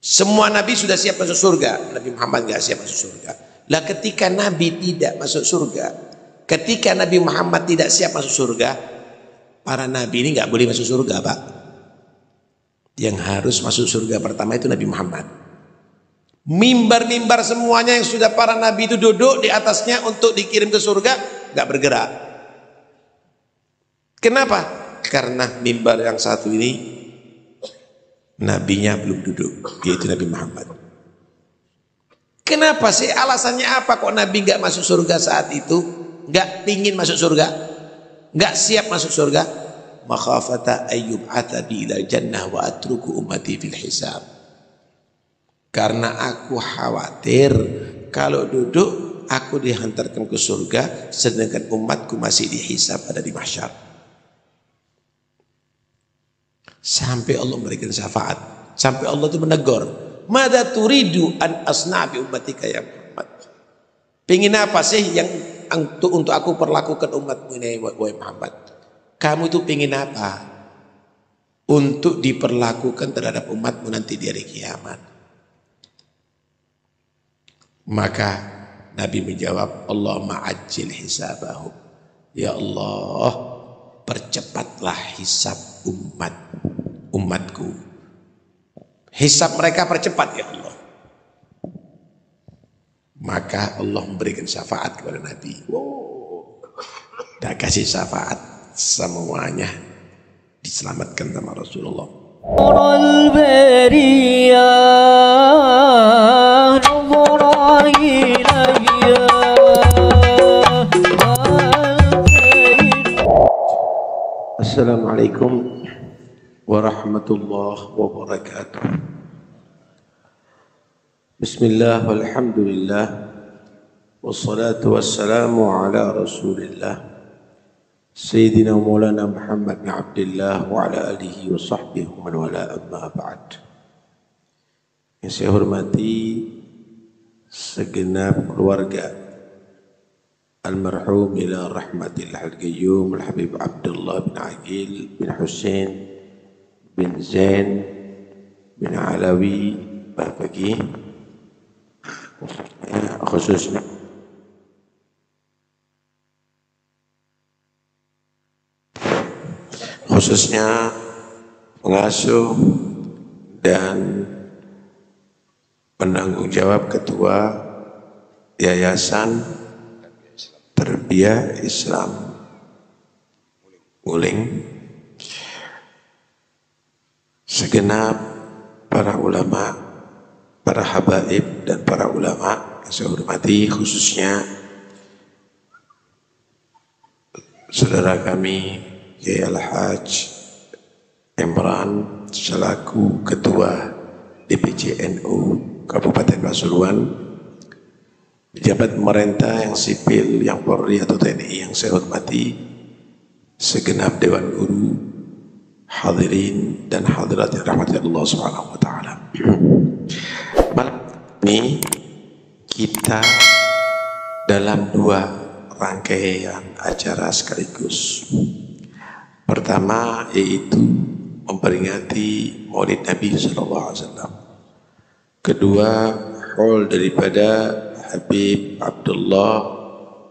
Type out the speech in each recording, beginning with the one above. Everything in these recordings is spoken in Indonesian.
Semua Nabi sudah siap masuk surga, Nabi Muhammad nggak siap masuk surga. Lah ketika Nabi tidak masuk surga, ketika Nabi Muhammad tidak siap masuk surga, para Nabi ini nggak boleh masuk surga, Pak. Yang harus masuk surga pertama itu Nabi Muhammad. Mimbar-mimbar semuanya yang sudah para Nabi itu duduk di atasnya untuk dikirim ke surga, nggak bergerak. Kenapa? Karena mimbar yang satu ini Nabinya belum duduk, yaitu Nabi Muhammad. Kenapa sih? Alasannya apa kok Nabi nggak masuk surga saat itu? Nggak pingin masuk surga? Nggak siap masuk surga? Makhafata ayyub atabi ila jannah wa atruku ummati fil hisab. Karena aku khawatir kalau duduk aku dihantarkan ke surga sedangkan umatku masih dihisab ada di mahsyar. Sampai Allah memberikan syafaat, sampai Allah itu menegur, "Mada turidu an asna bi ummatika ya Muhammad?" Pengin apa sih yang untuk aku perlakukan umatmu ini wahai Muhammad? Kamu itu pengin apa untuk diperlakukan terhadap umatmu nanti di hari kiamat? Maka Nabi menjawab, Allahumma ajil hisabahum. Ya Allah, percepatlah hisab umatku. Hisab mereka percepat ya Allah. Maka Allah memberikan syafaat kepada Nabi. Dan kasih syafaat, semuanya diselamatkan sama Rasulullah. Assalamualaikum warahmatullahi wabarakatuh. Bismillah walhamdulillah wassalatu wassalamu ala rasulillah Sayyidina Maulana Muhammad bin Abdullah wa ala alihi wa sahbihi wa man wala amma ba'd. Yang saya hormati segenap keluarga almarhum ila rahmatillah al-qayyum al-habib Abdullah bin Aqil bin Hussein bin Zain bin Alawi Bapagi, khususnya pengasuh dan penanggung jawab ketua Yayasan Tarbiyah Islam Nguling, segenap para ulama, para habaib dan para ulama yang saya hormati, khususnya saudara kami Kiai Al-Haj Imran selaku Ketua DPC NU Kabupaten Pasuruan, pejabat pemerintah yang sipil, yang Polri atau TNI yang saya hormati, segenap Dewan Guru, hadirin dan hadirat yang rahmati Allah Subhanahu wa taala. Malam ini kita dalam dua rangkaian acara sekaligus. Pertama yaitu memperingati Maulid Nabi SAW. Kedua, haul daripada Habib Abdullah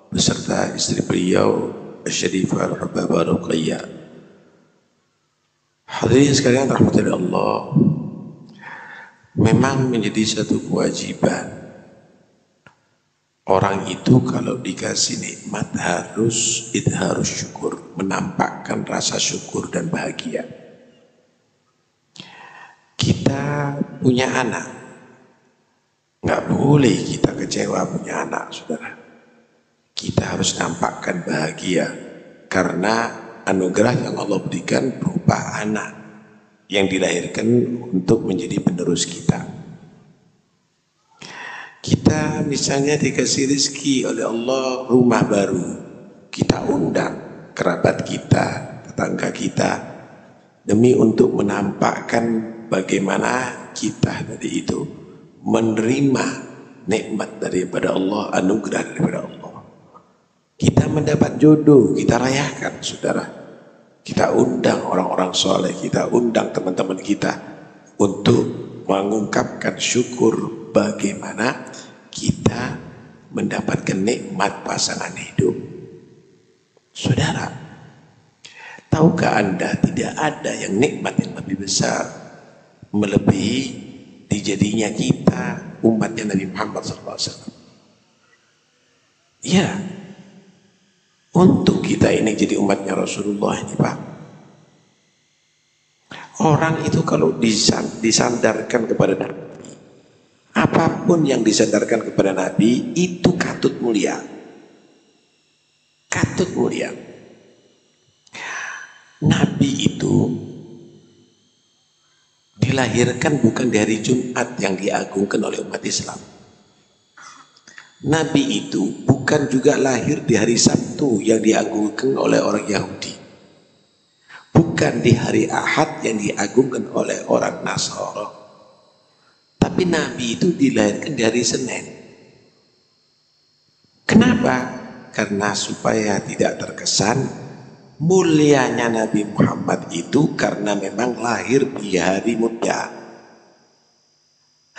beserta istri beliau Syarifah Al-Hubabah Ruqayyah. Hadirin sekalian rahmatullahi Allah, memang menjadi satu kewajiban orang itu kalau dikasih nikmat harus syukur, menampakkan rasa syukur dan bahagia. Kita punya anak, nggak boleh kita kecewa punya anak, saudara. Kita harus nampakkan bahagia karena anugerah yang Allah berikan berupa anak yang dilahirkan untuk menjadi penerus kita. Kita misalnya dikasih rezeki oleh Allah rumah baru, kita undang kerabat kita, tetangga kita, demi untuk menampakkan bagaimana kita dari itu menerima nikmat daripada Allah, anugerah daripada Allah. Kita mendapat jodoh, kita rayakan, saudara. Kita undang orang-orang soleh, kita undang teman-teman kita untuk mengungkapkan syukur bagaimana kita mendapatkan nikmat pasangan hidup. Saudara, tahukah Anda tidak ada yang nikmat yang lebih besar melebihi dijadinya kita umatnya Nabi Muhammad SAW. Ya, untuk kita ini jadi umatnya Rasulullah ini Pak, orang itu kalau disandarkan kepada Nabi, apapun yang disandarkan kepada Nabi itu katut mulia. Katut mulia. Nabi itu dilahirkan bukan di hari Jumat yang diagungkan oleh umat Islam. Nabi itu bukan juga lahir di hari Sabtu yang diagungkan oleh orang Yahudi. Bukan di hari Ahad yang diagungkan oleh orang Nasara. Tapi Nabi itu dilahirkan di hari Senin. Kenapa? Karena supaya tidak terkesan mulianya Nabi Muhammad itu karena memang lahir di hari mulia.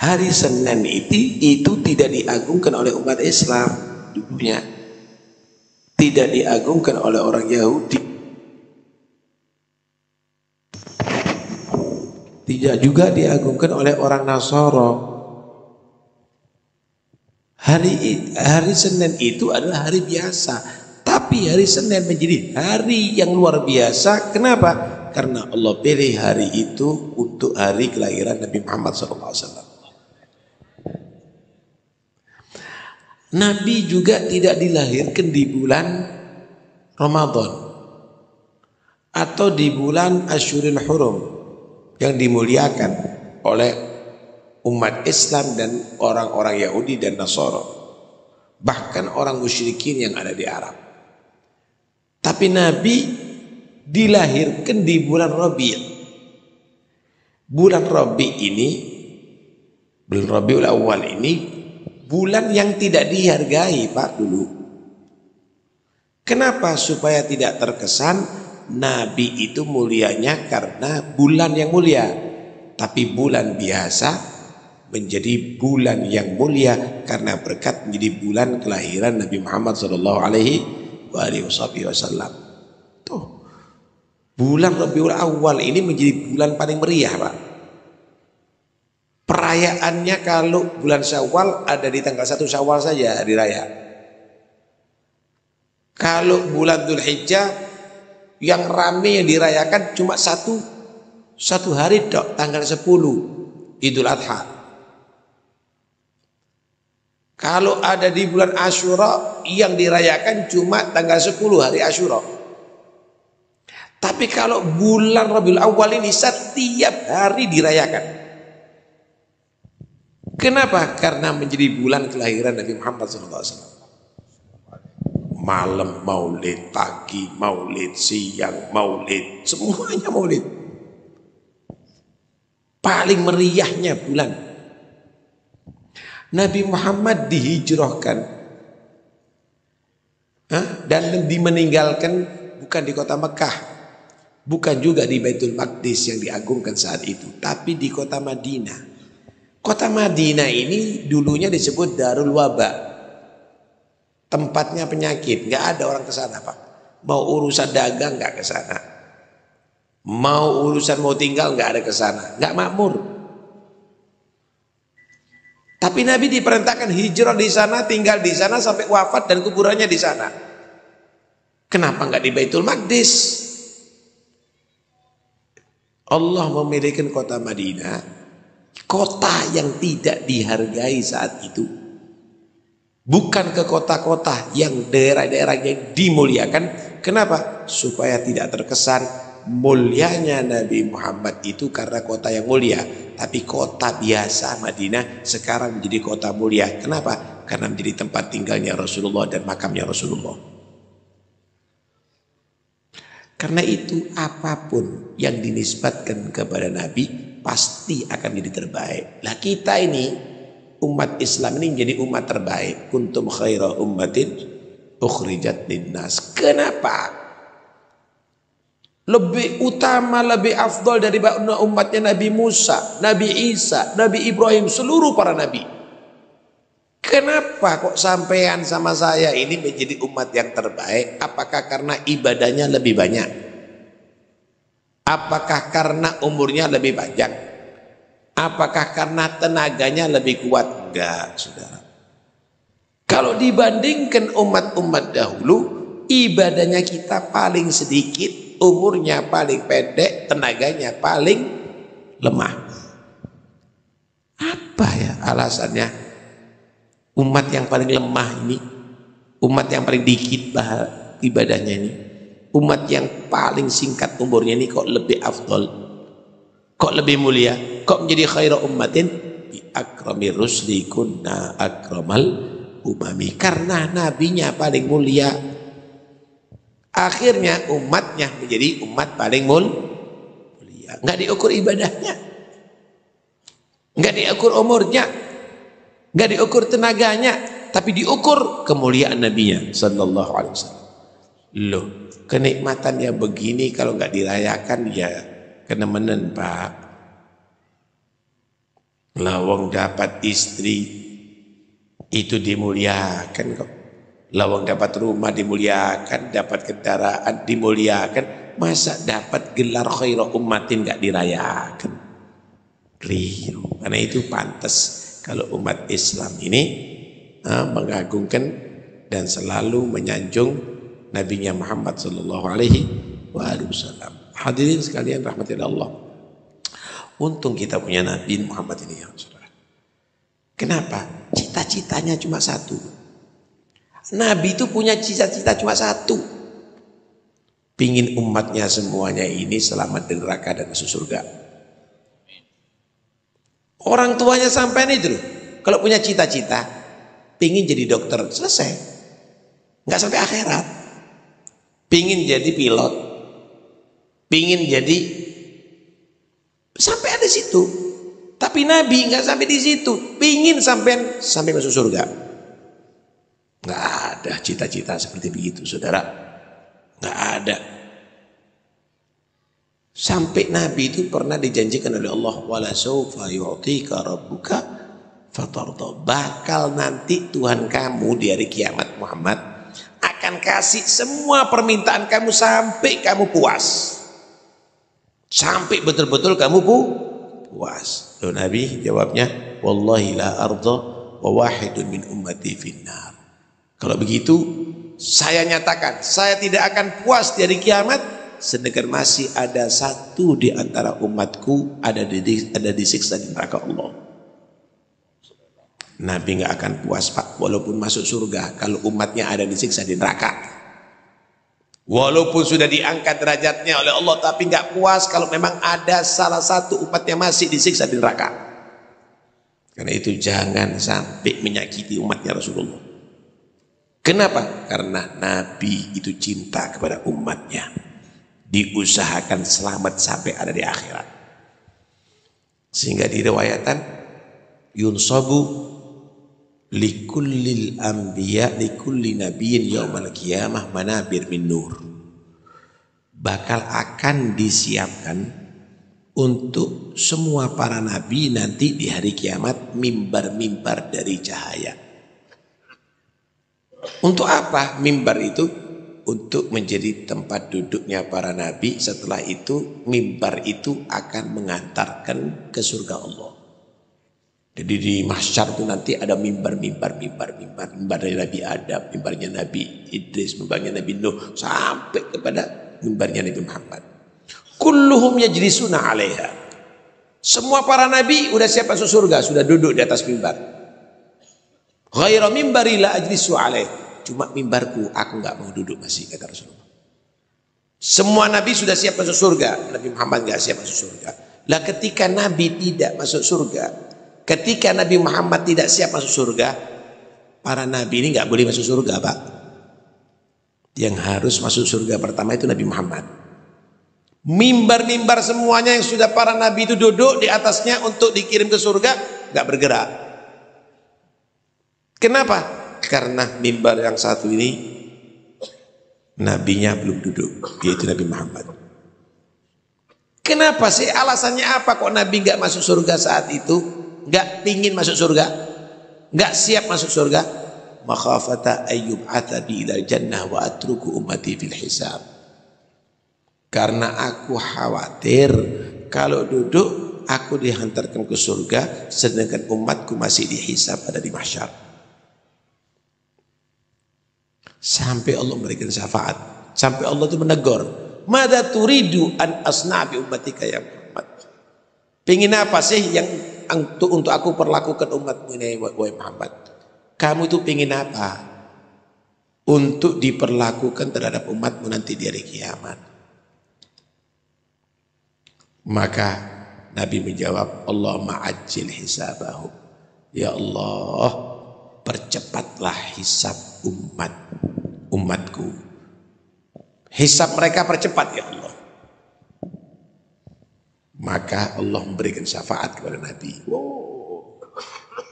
Hari Senin itu tidak diagungkan oleh umat Islam dulunya. Tidak diagungkan oleh orang Yahudi. Tidak juga diagungkan oleh orang Nasara. Hari Senin itu adalah hari biasa, tapi hari Senin menjadi hari yang luar biasa. Kenapa? Karena Allah pilih hari itu untuk hari kelahiran Nabi Muhammad SAW. Nabi juga tidak dilahirkan di bulan Ramadan atau di bulan Asyurul Hurum yang dimuliakan oleh umat Islam dan orang-orang Yahudi dan Nasara, bahkan orang musyrikin yang ada di Arab. Tapi Nabi dilahirkan di bulan Rabi'. Bulan Rabi' ini, bulan Rabiul Awal ini, bulan yang tidak dihargai Pak dulu. Kenapa? Supaya tidak terkesan Nabi itu mulianya karena bulan yang mulia, tapi bulan biasa menjadi bulan yang mulia karena berkat menjadi bulan kelahiran Nabi Muhammad SAW. Tuh, bulan Rabiul Awal ini menjadi bulan paling meriah Pak. Perayaannya kalau bulan Syawal ada di tanggal 1 Syawal saja hari raya. Kalau bulan Dzulhijjah yang ramai yang dirayakan cuma satu hari dok, tanggal 10 Idul Adha. Kalau ada di bulan Asyura yang dirayakan cuma tanggal 10 hari Asyura. Tapi kalau bulan Rabiul Awal ini setiap hari dirayakan. Kenapa? Karena menjadi bulan kelahiran Nabi Muhammad SAW. Malam maulid, pagi maulid, siang maulid, semuanya maulid. Paling meriahnya bulan. Nabi Muhammad dihijrahkan dan dimeninggalkan bukan di kota Mekah, bukan juga di Baitul Maqdis yang diagungkan saat itu, tapi di kota Madinah. Kota Madinah ini dulunya disebut Darul Waba, tempatnya penyakit, nggak ada orang ke sana Pak. Mau urusan dagang nggak ke sana, mau urusan mau tinggal nggak ada ke sana, nggak makmur. Tapi Nabi diperintahkan hijrah di sana, tinggal di sana sampai wafat dan kuburannya di sana. Kenapa nggak di Baitul Maqdis? Allah memiliki kota Madinah, kota yang tidak dihargai saat itu. Bukan ke kota-kota yang daerah-daerahnya dimuliakan. Kenapa? Supaya tidak terkesan mulianya Nabi Muhammad itu karena kota yang mulia, tapi kota biasa Madinah sekarang menjadi kota mulia. Kenapa? Karena menjadi tempat tinggalnya Rasulullah dan makamnya Rasulullah. Karena itu apapun yang dinisbatkan kepada Nabi pasti akan menjadi terbaik. Lah kita ini umat Islam ini menjadi umat terbaik. Kuntum khaira ummatin ukhrijat linnas. Kenapa? lebih utama, lebih afdol dari umatnya Nabi Musa, Nabi Isa, Nabi Ibrahim, seluruh para nabi. Kenapa kok sampean sama saya ini menjadi umat yang terbaik? Apakah karena ibadahnya lebih banyak? Apakah karena umurnya lebih panjang? Apakah karena tenaganya lebih kuat? Enggak, saudara. Kalau dibandingkan umat-umat dahulu, ibadahnya kita paling sedikit, umurnya paling pendek, tenaganya paling lemah. Apa ya alasannya? Umat yang paling lemah ini, umat yang paling dikit ibadahnya ini, umat yang paling singkat umurnya ini kok lebih afdol, kok lebih mulia, kok menjadi khairu ummatin bi akrami rusli kunna akramal umami, karena nabinya paling mulia. Akhirnya umatnya menjadi umat paling mulia. Nggak diukur ibadahnya, nggak diukur umurnya, nggak diukur tenaganya, tapi diukur kemuliaan nabinya sallallahu alaihi wasallam. Loh, kenikmatan yang begini kalau nggak dirayakan ya kenemenen, Pak. Lawang dapat istri itu dimuliakan kok. Lawang dapat rumah dimuliakan, dapat kendaraan dimuliakan. Masa dapat gelar khairu ummatin nggak dirayakan? Keliru. Karena itu pantas kalau umat Islam ini mengagungkan dan selalu menyanjung Nabinya Muhammad sallallahu alaihi wasallam. Hadirin sekalian rahmatillah Allah. Untung kita punya Nabi Muhammad ini ya saudara. Kenapa? Cita-citanya cuma satu. Nabi itu punya cita-cita cuma satu. Pingin umatnya semuanya ini selamat dari neraka dan masuk surga. Orang tuanya sampai itu loh. Kalau punya cita-cita, pingin jadi dokter, selesai. Nggak sampai akhirat. Pingin jadi pilot, pingin jadi, sampai ada situ. Tapi Nabi nggak sampai di situ. Pingin sampai masuk surga. Nggak ada cita-cita seperti begitu, saudara. Nggak ada. Sampai Nabi itu pernah dijanjikan oleh Allah, wala sawfa yu'tika rabbuka fatarda. Bakal nanti Tuhan kamu di hari kiamat Muhammad akan kasih semua permintaan kamu sampai kamu puas. Sampai betul-betul kamu puas. Lalu Nabi jawabnya, wallahi la arda wa wahidun min ummati finnar. Kalau begitu saya nyatakan saya tidak akan puas di hari kiamat sedangkan masih ada satu di antara umatku ada disiksa di neraka Allah. Nabi nggak akan puas, Pak, walaupun masuk surga kalau umatnya ada disiksa di neraka. Walaupun sudah diangkat derajatnya oleh Allah, tapi nggak puas kalau memang ada salah satu umatnya masih disiksa di neraka. Karena itu jangan sampai menyakiti umatnya Rasulullah. Kenapa? Karena Nabi itu cinta kepada umatnya. Diusahakan selamat sampai ada di akhirat. Sehingga diriwayatkan yunsabu likullil anbiya likulli nabiyyin yaumal qiyamah manabir min nur. Bakal akan disiapkan untuk semua para nabi nanti di hari kiamat mimbar-mimbar dari cahaya. Untuk apa mimbar itu? Untuk menjadi tempat duduknya para nabi. Setelah itu mimbar itu akan mengantarkan ke surga Allah. Jadi di mahsyar itu nanti ada mimbar dari Nabi Adam, mimbarnya Nabi Idris, mimbarnya Nabi Nuh, sampai kepada mimbarnya Nabi Muhammad. Kulluhum yajlisuna 'alaiha. Semua para nabi udah siap masuk surga, sudah duduk di atas mimbar. Ghaira mimbari la ajlisu 'alaih. Cuma mimbarku aku nggak mau duduk masih, kata Rasulullah. Semua nabi sudah siap masuk surga, Nabi Muhammad nggak siap masuk surga. Lah ketika nabi tidak masuk surga, ketika Nabi Muhammad tidak siap masuk surga, para nabi ini nggak boleh masuk surga, Pak. Yang harus masuk surga pertama itu Nabi Muhammad. Mimbar-mimbar semuanya yang sudah para nabi itu duduk di atasnya untuk dikirim ke surga nggak bergerak. Kenapa? Karena mimbar yang satu ini nabinya belum duduk, yaitu Nabi Muhammad. Kenapa sih? Alasannya apa kok Nabi nggak masuk surga saat itu? Nggak pingin masuk surga? Nggak siap masuk surga? Makhafata ayyub atabi ilal jannah wa atruku ummati fil hisab. Karena aku khawatir kalau duduk aku dihantarkan ke surga sedangkan umatku masih dihisab ada di mahsyar. Sampai Allah memberikan syafaat, sampai Allah itu menegur, "Madza turidu an asna' bi ummatika ya Muhammad?" Pengin apa sih yang untuk aku perlakukan umatmu ini wahai Muhammad? Kamu itu pengin apa untuk diperlakukan terhadap umatmu nanti di hari kiamat? Maka Nabi menjawab, Allahumma ajil hisabahum. Ya Allah, percepatlah hisab umatku. Hisab mereka percepat ya Allah. Maka Allah memberikan syafaat kepada Nabi.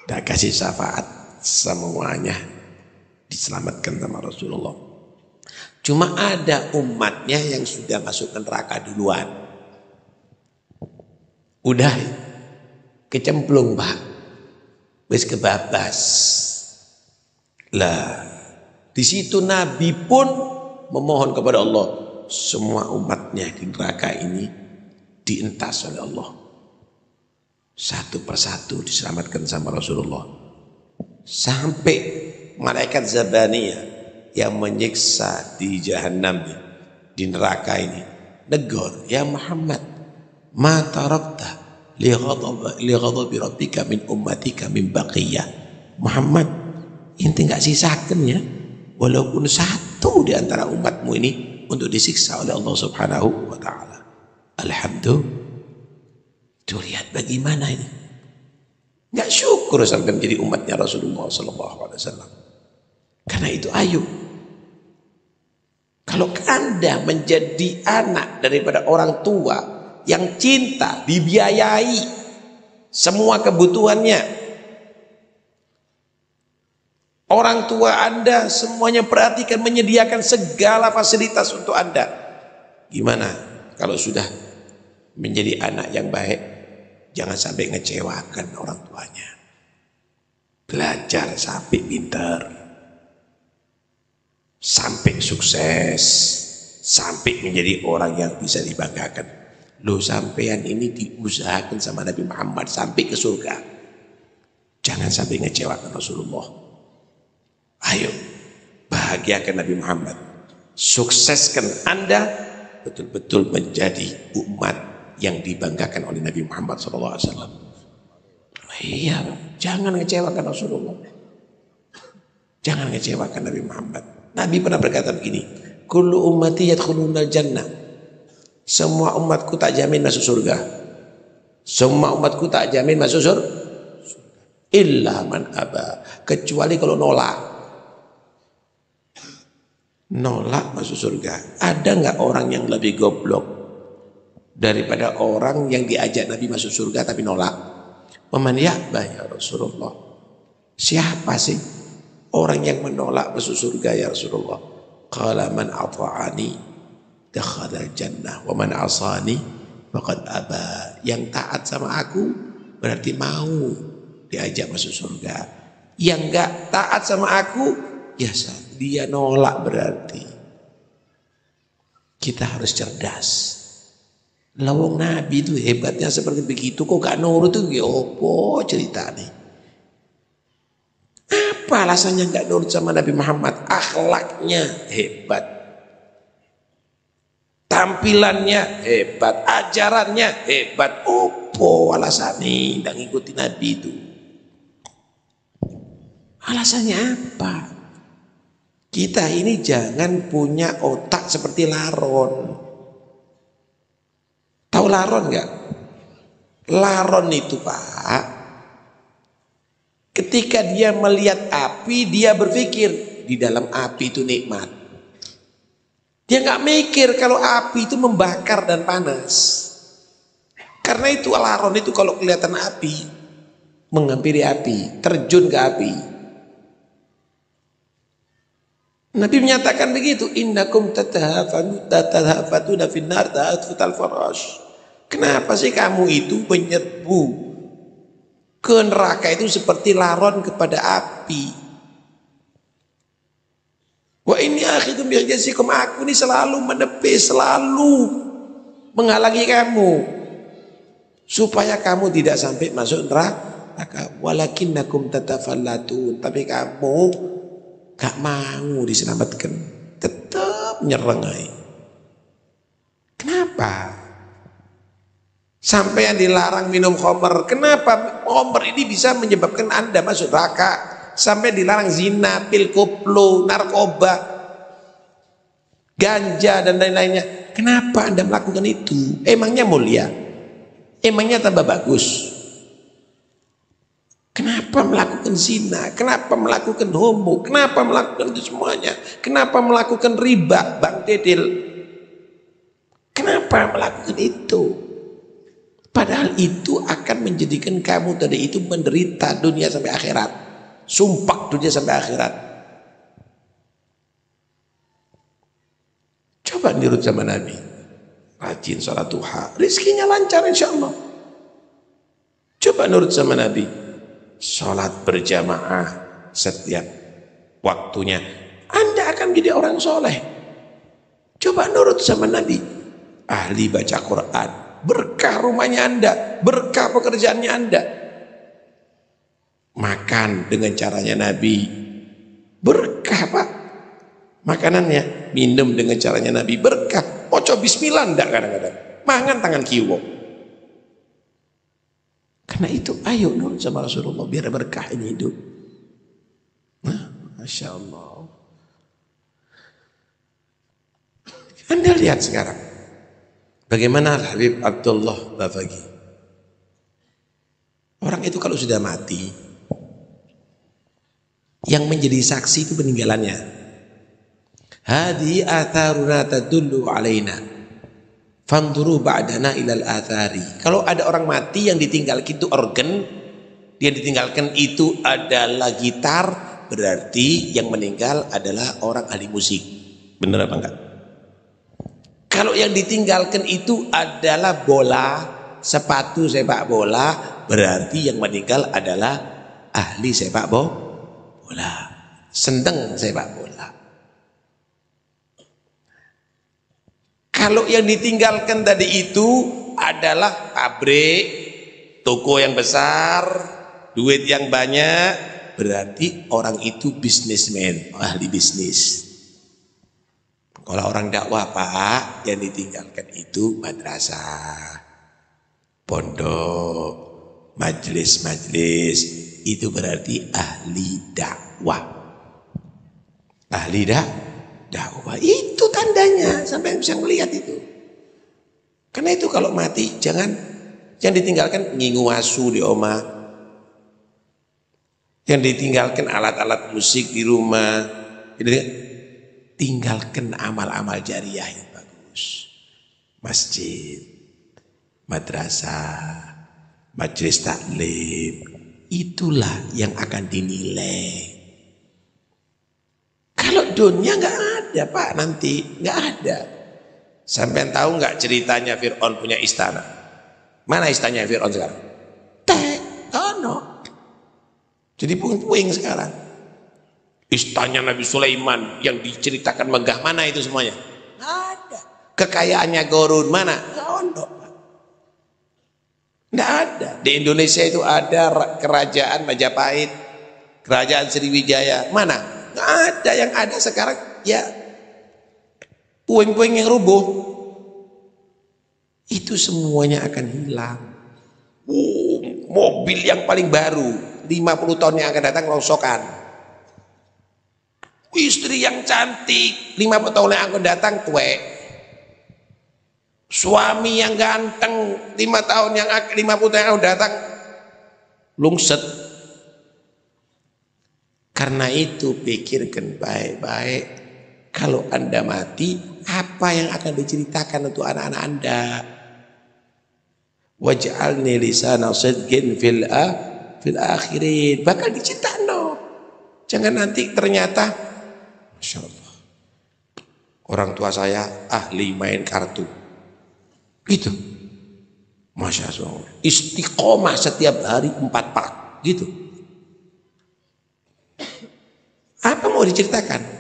Dah kasih syafaat, semuanya diselamatkan sama Rasulullah. Cuma ada umatnya yang sudah masuk ke neraka duluan. Udah kecemplung Pak, wis kebabas. Lah, di situ Nabi pun memohon kepada Allah, semua umatnya di neraka ini dientas oleh Allah. Satu persatu diselamatkan sama Rasulullah. Sampai malaikat Zabaniyah yang menyiksa di Jahannam, di neraka ini, negur, ya Muhammad, ma tarakta li ghadabi rabbika min ummatika min baqiyah. Muhammad, inti enggak sisakan ya walaupun satu di antara umatmu ini untuk disiksa oleh Allah Subhanahu wa taala. Alhamdulillah. Tuh lihat bagaimana ini. Enggak syukur sampai menjadi umatnya Rasulullah sallallahu alaihi wasallam. Karena itu ayo, kalau Anda menjadi anak daripada orang tua yang cinta, dibiayai semua kebutuhannya, orang tua Anda semuanya perhatikan, menyediakan segala fasilitas untuk Anda, gimana kalau sudah menjadi anak yang baik? Jangan sampai ngecewakan orang tuanya. Belajar sampai pintar, sampai sukses, sampai menjadi orang yang bisa dibanggakan. Loh, sampean ini diusahakan sama Nabi Muhammad sampai ke surga. Jangan sampai ngecewakan Rasulullah. Ayo, bahagiakan Nabi Muhammad. Sukseskan Anda betul-betul menjadi umat yang dibanggakan oleh Nabi Muhammad SAW. Iya, jangan ngecewakan Rasulullah. Jangan ngecewakan Nabi Muhammad. Nabi pernah berkata begini, kullu ummati yadkhulunal jannah. Semua umatku tak jamin masuk surga. Semua umatku tak jamin masuk surga. Illa man aba, kecuali kalau nolak. Nolak masuk surga. Ada nggak orang yang lebih goblok daripada orang yang diajak Nabi masuk surga tapi nolak? Waman ya'ba ya Rasulullah. Siapa sih orang yang menolak masuk surga ya Rasulullah? Qala man ata'ani dakhala jannah wa man asani faqad aba. Yang taat sama aku berarti mau diajak masuk surga. Yang enggak taat sama aku ya dia nolak berarti. Kita harus cerdas. Lawang Nabi itu hebatnya seperti begitu, kok gak nurut tuh ya apa ceritanya? Apa alasannya gak nurut sama Nabi Muhammad? Akhlaknya hebat, tampilannya hebat, ajarannya hebat. Apa alasannya gak ngikuti Nabi itu? Alasannya apa? Kita ini jangan punya otak seperti laron. Tahu laron nggak? Laron itu Pak, ketika dia melihat api, dia berpikir di dalam api itu nikmat. Dia nggak mikir kalau api itu membakar dan panas. Karena itu laron itu kalau kelihatan api, menghampiri api, terjun ke api. Nabi menyatakan begitu, innakum tatahafatu finnar ta'atfutal farash. Kenapa sih kamu itu menyerbu ke neraka itu seperti laron kepada api? Wa ini akhikum biajasikum, aku ini selalu menepis, selalu menghalangi kamu supaya kamu tidak sampai masuk neraka. Walakinnakum tatafallatun, tapi kamu gak mau diselamatkan, tetap nyerengai. Kenapa? Sampai yang dilarang minum khamr. Kenapa khamr ini bisa menyebabkan Anda masuk neraka? Sampai dilarang zina, pil koplo, narkoba, ganja dan lain-lainnya. Kenapa Anda melakukan itu? Emangnya mulia? Emangnya tambah bagus? Kenapa melakukan zina? Kenapa melakukan homo? Kenapa melakukan itu semuanya? Kenapa melakukan riba, Bang Dedel? Kenapa melakukan itu? Padahal itu akan menjadikan kamu tadi itu menderita dunia sampai akhirat. Sumpah dunia sampai akhirat. Coba nurut sama Nabi. Rajin sholat duha, rizkinya lancar insya Allah. Coba nurut sama Nabi. Sholat berjamaah setiap waktunya. Anda akan menjadi orang soleh. Coba nurut sama Nabi. Ahli baca Quran. Berkah rumahnya Anda, berkah pekerjaannya Anda. Makan dengan caranya Nabi, berkah Pak. Makanannya, minum dengan caranya Nabi, berkah. Ojo bismillah ndak kadang-kadang. Mangan tangan kiwo. Karena itu ayo nurut sama Rasulullah biar berkah ini hidup. Nah, Masya Allah. Anda lihat sekarang bagaimana Habib Abdullah Bafagi. Orang itu kalau sudah mati, yang menjadi saksi itu peninggalannya. Hadi atharuna tadullu alaina. Fanduru ba'dana ilal athari. Kalau ada orang mati yang ditinggalkan itu organ, dia ditinggalkan itu adalah gitar, berarti yang meninggal adalah orang ahli musik. Benar apa enggak? Kalau yang ditinggalkan itu adalah bola, sepatu sepak bola, berarti yang meninggal adalah ahli sepak bola, sendeng sepak bola. Kalau yang ditinggalkan tadi itu adalah pabrik, toko yang besar, duit yang banyak, berarti orang itu bisnismen, ahli bisnis. Kalau orang dakwah Pak, yang ditinggalkan itu madrasah, pondok, majelis-majelis, itu berarti ahli dakwah. Ahli dakwah itu tandanya sampai bisa melihat itu. Karena itu kalau mati jangan yang ditinggalkan ngingu asu di omah, yang ditinggalkan alat-alat musik di rumah, tinggalkan amal-amal jariah yang bagus. Masjid, madrasah, majelis taklim, itulah yang akan dinilai. Kalau dunia nggak ada Pak, nanti nggak ada. Sampai tahu nggak ceritanya Fir'aun punya istana? Mana istananya Fir'aun sekarang? Jadi puing-puing sekarang. Istana Nabi Sulaiman yang diceritakan megah, mana itu semuanya? Nggak ada. Kekayaannya Qarun mana? Nggak ada. Di Indonesia itu ada kerajaan Majapahit, kerajaan Sriwijaya, mana? Nggak ada. Yang ada sekarang ya puing-puing yang rubuh. Itu semuanya akan hilang. Mobil yang paling baru 50 tahun yang akan datang rongsokan. Istri yang cantik 50 tahun yang akan datang tuwek. Suami yang ganteng 50 tahun yang akan datang lungset. Karena itu pikirkan baik-baik. Kalau Anda mati, apa yang akan diceritakan untuk anak-anak Anda? Waj'alni lisana sidqin fil akhirin. Bakal diceritakan no. Jangan nanti ternyata Masya Allah, orang tua saya ahli main kartu. Gitu. Masya Allah. Istiqomah setiap hari 4 pak. Gitu. Apa mau diceritakan?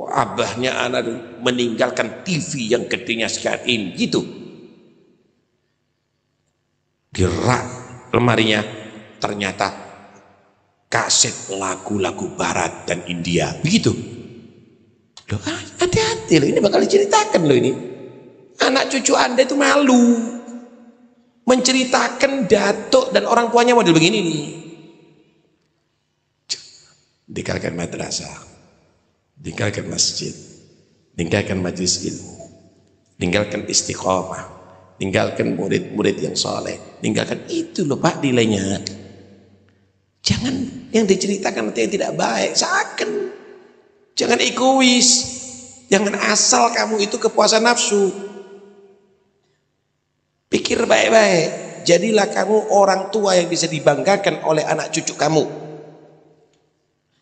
Abahnya anak meninggalkan TV yang gedenya sekian ini. Gitu. Di rak lemarinya ternyata kaset lagu-lagu barat dan India. Begitu. Loh, hati-hati loh, ini bakal diceritakan loh ini. Anak cucu Anda itu malu menceritakan datuk dan orang tuanya model begini nih. Tinggalkan madrasah, tinggalkan masjid, tinggalkan majlis ilmu, tinggalkan istiqomah, tinggalkan murid-murid yang soleh, tinggalkan itu loh Pak nilainya. Jangan yang diceritakan nanti yang tidak baik, seakan. Jangan egois, jangan asal kamu itu kepuasan nafsu. Pikir baik-baik, jadilah kamu orang tua yang bisa dibanggakan oleh anak cucu kamu.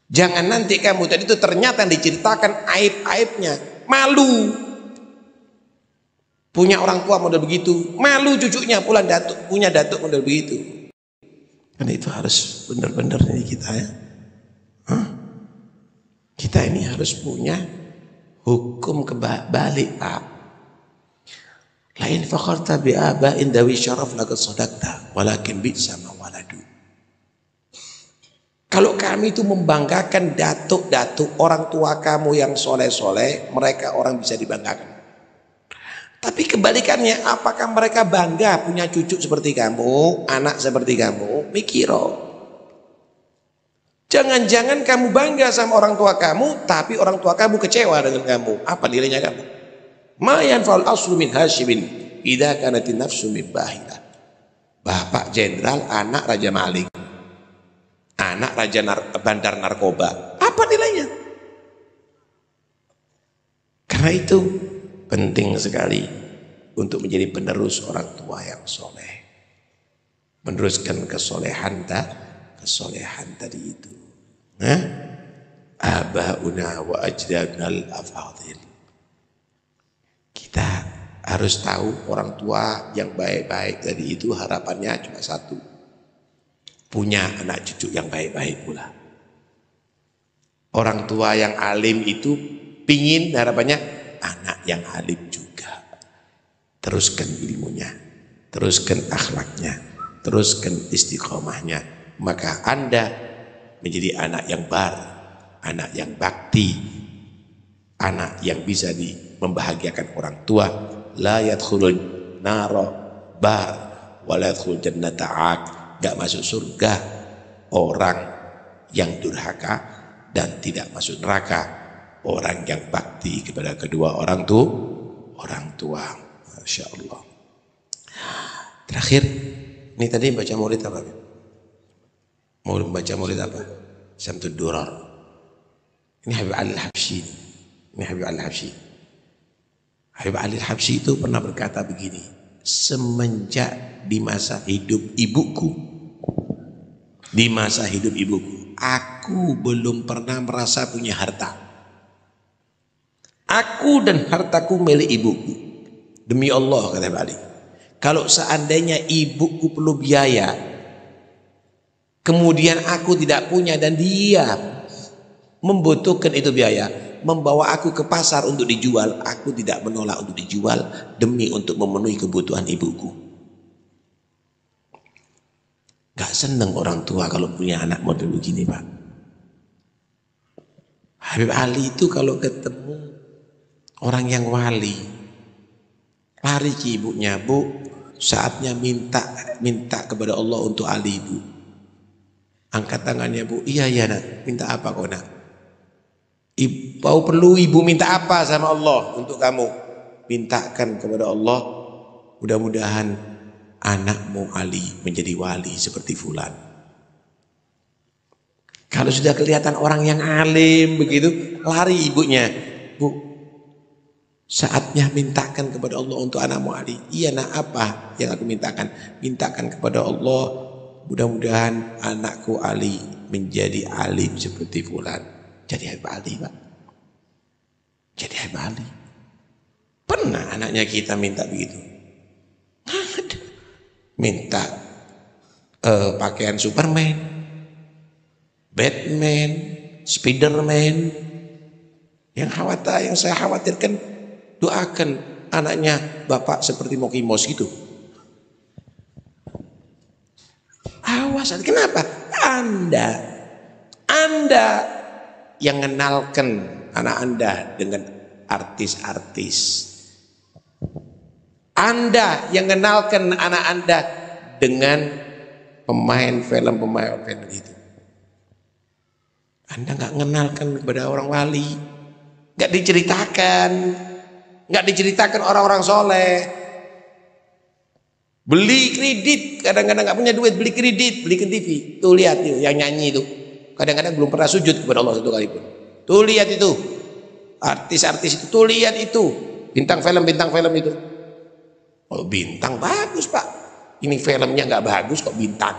Jangan nanti kamu tadi itu ternyata diceritakan aib-aibnya, malu. Punya orang tua model begitu, malu cucunya pula punya datuk model begitu. Karena itu harus benar-benar ini kita ya. Kita ini harus punya hukum kebalik Pak. Lain fakharta bi aba'in dawi syaraf laqad sadaqta walakin bi'sa ma waladu. Kalau kami itu membanggakan datuk-datuk orang tua kamu yang soleh-soleh, mereka orang bisa dibanggakan. Tapi kebalikannya, apakah mereka bangga punya cucu seperti kamu, anak seperti kamu? Mikiro. Jangan-jangan kamu bangga sama orang tua kamu, tapi orang tua kamu kecewa dengan kamu. Apa nilainya kamu? Ma yanfa'ul aslu min hasyimin idza kanatin nafsu min bahilah. Bapak jenderal, anak raja maling, anak raja bandar narkoba. Apa nilainya? Karena itu penting sekali untuk menjadi penerus orang tua yang soleh, meneruskan kesolehan tadi itu. Abauna wa ajdadna al-afadil. Kita harus tahu orang tua yang baik-baik tadi itu harapannya cuma satu, punya anak cucu yang baik-baik pula. Orang tua yang alim itu pingin harapannya anak yang alim juga. Teruskan ilmunya, teruskan akhlaknya, teruskan istiqomahnya. Maka Anda menjadi anak yang anak yang bakti, anak yang bisa membahagiakan orang tua. La yadkhulun naro bar wa la yadkhul jannata aq. Gak masuk surga orang yang durhaka dan tidak masuk neraka orang yang bakti kepada kedua orang tua. Masya Allah. Terakhir, ini tadi baca maulid apa? Mau baca maulid apa? Syamtud Durar. Ini Habib Ali Al-Habsyi. Ini Habib Ali Al-Habsyi. Habib Ali Al-Habsyi itu pernah berkata begini, semenjak di masa hidup ibuku, aku belum pernah merasa punya harta. Aku dan hartaku milik ibuku. Demi Allah, kata Habib Ali, kalau seandainya ibuku perlu biaya, kemudian aku tidak punya dan dia membutuhkan itu biaya, membawa aku ke pasar untuk dijual, aku tidak menolak untuk dijual demi untuk memenuhi kebutuhan ibuku. Gak seneng orang tua kalau punya anak model begini Pak. Habib Ali itu kalau ketemu orang yang wali, lari ke ibunya, Bu, saatnya minta kepada Allah untuk Ali, Bu. Angkat tangannya, Bu. Iya nak, minta apa kau nak? Perlu ibu minta apa sama Allah untuk kamu? Mintakan kepada Allah, mudah-mudahan anakmu Ali menjadi wali seperti fulan. Kalau sudah kelihatan orang yang alim begitu, lari ibunya, Bu, saatnya mintakan kepada Allah untuk anakmu Ali. Iya nak, apa yang aku mintakan? Mintakan kepada Allah, mudah-mudahan anakku Ali menjadi alim seperti fulan. Jadi Habib Ali Pak. Jadi Habib Ali. Pernah anaknya kita minta begitu? Ada. minta pakaian Superman, Batman, Spiderman. Yang saya khawatirkan, doakan anaknya bapak seperti Moki Mos gitu. Awas, kenapa? Anda yang kenalkan anak Anda dengan artis-artis. Anda yang kenalkan anak Anda dengan pemain film itu. Anda nggak kenalkan kepada orang wali, nggak diceritakan orang-orang soleh. Beli kredit, kadang-kadang nggak punya duit, beli kredit, belikan TV. Tuh lihat tuh, yang nyanyi itu, kadang-kadang belum pernah sujud kepada Allah satu kali pun. Tuh lihat itu, artis-artis itu, tuh lihat itu, bintang film itu. Oh bintang bagus pak, ini filmnya nggak bagus kok bintang.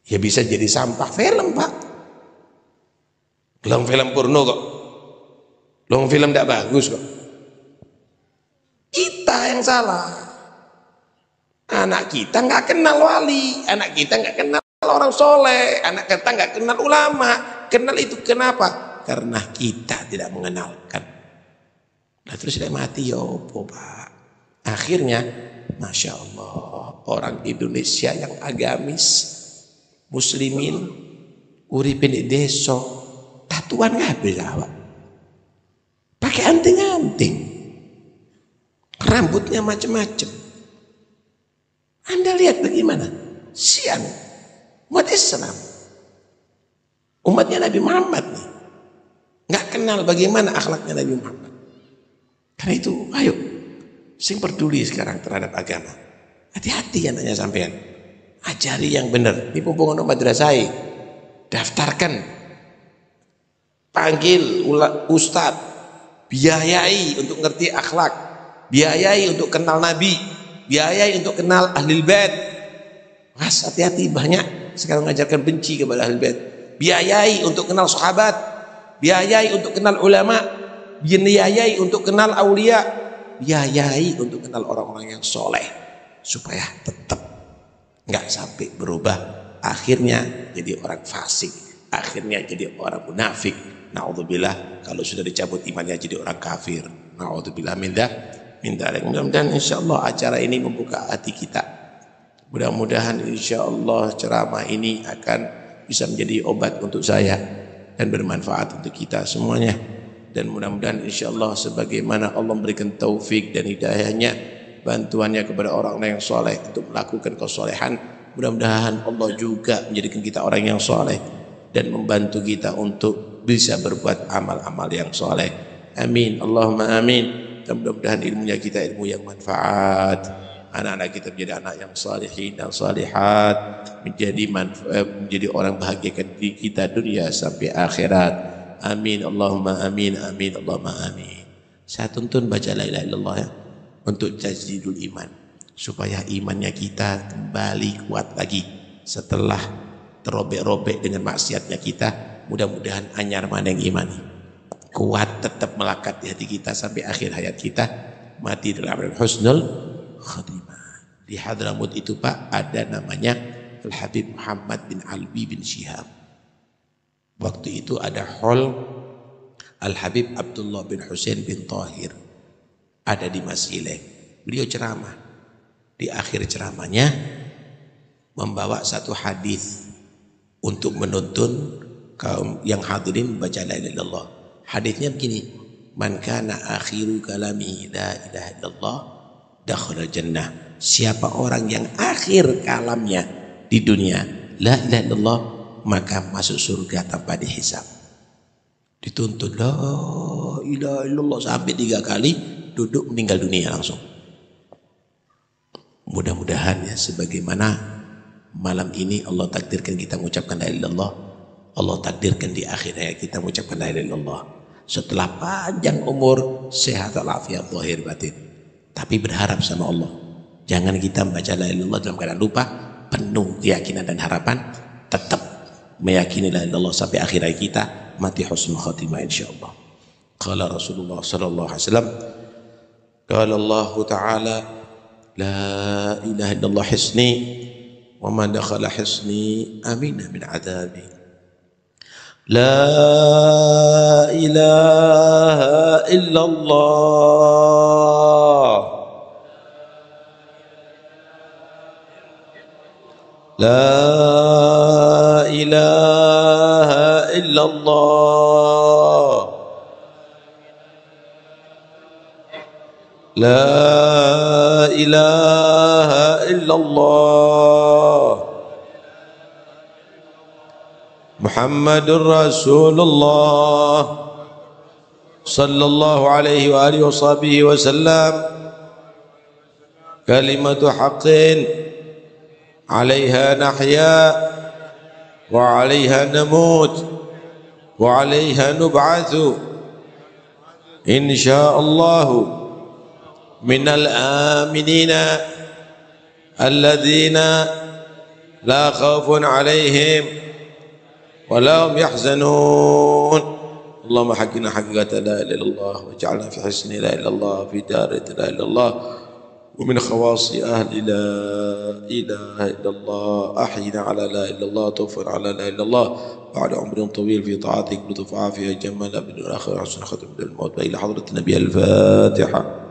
Ya bisa jadi sampah film pak. Long film porno kok, long film tidak bagus kok. Kita yang salah. Anak kita nggak kenal wali, anak kita nggak kenal orang soleh, anak kita nggak kenal ulama. Kenal itu kenapa? Karena kita tidak mengenalkan. Nah terus dia mati ya opo pak. Akhirnya, masya Allah, orang Indonesia yang agamis, muslimin, uripin di desa, tatuan kabeh awak. Pakai anting-anting, rambutnya macam-macam. Anda lihat bagaimana sian umat Islam, umatnya Nabi Muhammad nih, nggak kenal bagaimana akhlaknya Nabi Muhammad. Karena itu, ayo, sing peduli sekarang terhadap agama. Hati-hati anaknya sampean, ajari yang benar. Ini mumpung ono madrasah, daftarkan, panggil ustadz, biayai untuk ngerti akhlak, biayai untuk kenal Nabi, biayai untuk kenal ahli bait. Mas hati-hati, banyak sekarang mengajarkan benci kepada ahli bait. Biayai untuk kenal sahabat, biayai untuk kenal ulama, biayai untuk kenal aulia, biayai untuk kenal orang-orang yang soleh, supaya tetap nggak sampai berubah, akhirnya jadi orang fasik, akhirnya jadi orang munafik. Naudzubillah, kalau sudah dicabut imannya jadi orang kafir. Naudzubillah min dzalik. Mudah-mudahan insyaallah acara ini membuka hati kita. Mudah-mudahan insyaallah ceramah ini akan bisa menjadi obat untuk saya dan bermanfaat untuk kita semuanya. Dan mudah-mudahan insyaallah sebagaimana Allah memberikan taufik dan hidayahnya, bantuannya kepada orang-orang yang soleh untuk melakukan kesolehan, mudah-mudahan Allah juga menjadikan kita orang yang soleh dan membantu kita untuk bisa berbuat amal-amal yang soleh. Amin, Allahumma amin. Dan mudah-mudahan ilmunya kita ilmu yang manfaat, anak-anak kita menjadi anak yang salihin dan salihat, menjadi orang bahagia di kita dunia sampai akhirat. Amin, Allahumma amin, amin, Allahumma amin. Saya tuntun baca la ilaha illallah ya, untuk tajdidul iman, supaya imannya kita kembali kuat lagi setelah terobek-robek dengan maksiatnya kita. Mudah-mudahan anyar maneng imani kuat, tetap melekat di hati kita sampai akhir hayat kita, mati dalam husnul khatimah. Di Hadramut itu Pak ada namanya Al-Habib Muhammad bin Alwi bin Syihab. Waktu itu ada hall Al-Habib Abdullah bin Husain bin Tahir ada di Masileh. Beliau ceramah. Di akhir ceramahnya membawa satu hadis untuk menuntun kaum yang hadirin membaca la ilaha illallah. Hadisnya begini, man kana akhiru kalami la ilaha illallah dakhala jannah. Siapa orang yang akhir kalamnya di dunia la ilaha illallah, maka masuk surga tanpa dihisab. Dituntut la ilaha illallah sampai 3 kali, duduk meninggal dunia langsung. Mudah-mudahan ya, sebagaimana malam ini Allah takdirkan kita mengucapkan la ilaha illallah, Allah takdirkan di akhir hayat kita mengucapkan la ilaha illallah. Setelah panjang umur, sehat walafiat zahir batin. Tapi berharap sama Allah, jangan kita membaca la ilaha illallah dalam keadaan lupa. Penuh keyakinan dan harapan, tetap meyakini la ilaha illallah sampai akhir hayat kita, mati husnul khatimah insyaallah. Qala Rasulullah sallallahu alaihi wasallam, qala Allah Ta'ala لا إله إلا الله حصني وما دخل حصني أمين من عذابي لا إله إلا الله لا إله إلا الله لا إله إلا الله محمد رسول الله صلى الله عليه وآله وصحبه وسلم كلمة حق عليها نحيا وعليها نموت وعليها نبعث إن شاء الله من الآمنين الذين لا خوف عليهم ولا هم يحزنون اللهم حقنا حقيقة لا إله إلا الله واجعلنا في حسن لا إله إلا الله في دار لا إله إلا الله ومن خواص أهل لا إله إلا الله أحينا على لا إله إلا الله توفنا على لا إله إلا الله بعد عمر طويل في طاعتك لطف عافية جمال أبن الآخر حسن ختم الموت إلى حضرة النبي الفاتحة.